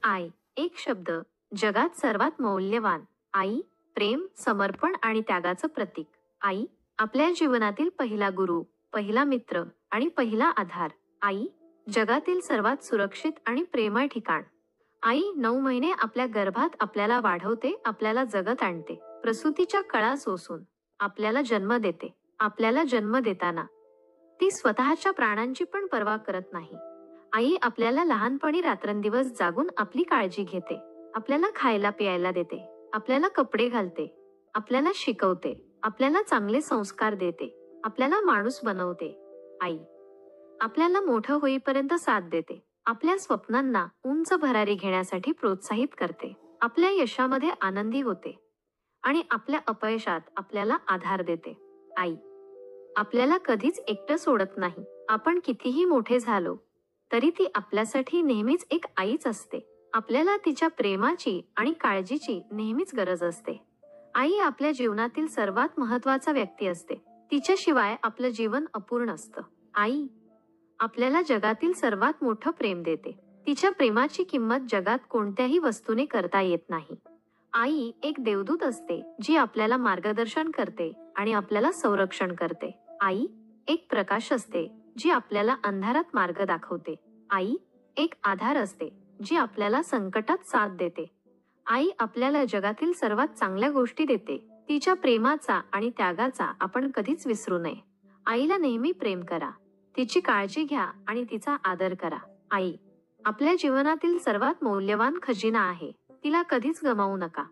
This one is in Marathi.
आई एक शब्द, जगात सर्वात मौल्यवान. आई प्रेम, समर्पण आणि त्यागाचं प्रतीक. आई आपल्या जीवनातील पहिला गुरु, पहिला मित्र आणि पहिला आधार. आई जगातील सर्वात सुरक्षित आणि प्रेमळ ठिकाण. आई 9 महिने आपल्या गर्भात आपल्याला वाढवते, आपल्याला जगत आणते. प्रसूतीच्या कळा सोसून आपल्याला जन्म देते. आपल्याला जन्म देताना ती स्वतःच्या प्राणांची पण पर्वा करत नाही. आई आपल्याला लहानपणी रात्रंदिवस जागून आपली काळजी घेते. आपल्याला खायला प्यायला देते. आपल्याला कपडे घालते. आपल्याला शिकवते. आपल्याला चांगले संस्कार देते. आपल्याला माणूस बनवते. आई आपल्याला मोठं होईपर्यंत साथ देते. आपल्या स्वप्नांना उंच भरारी घेण्यासाठी प्रोत्साहित करते. आपल्या यशामध्ये आनंदी होते आणि आपल्या अपयशात आपल्याला आधार देते. आई आपल्याला कधीच एकटं सोडत नाही. आपण कितीही मोठे झालो तरी ती आपल्यासाठी नेहमीच एक आईच असते. आपल्याला तिच्या प्रेमाची आणि काळजीची नेहमीच गरज असते. आई आपल्या जीवनातील सर्वात महत्त्वाचा व्यक्ती असते. तिच्याशिवाय आपलं जीवन अपूर्ण असतं. आई आपल्याला जगातील सर्वात मोठं प्रेम देते. तिच्या प्रेमाची किंमत जगात कोणत्याही वस्तूने करता येत नाही. आई एक देवदूत असते जी आपल्याला मार्गदर्शन करते आणि आपल्याला संरक्षण करते. आई एक प्रकाश असते जी आपल्याला अंधारात मार्ग दाखवते. आई एक आधार असते जी आपल्याला संकटात साथ देते. आई आपल्याला जगातील सर्वात चांगल्या गोष्टी देते. तिच्या प्रेमाचा आणि त्यागाचा आपण कधीच विसरू नये. आईला नेहमी प्रेम करा, तिची काळजी घ्या आणि तिचा आदर करा. आई आपल्या जीवनातील सर्वात मौल्यवान खजिना आहे. तिला कधीच गमावू नका.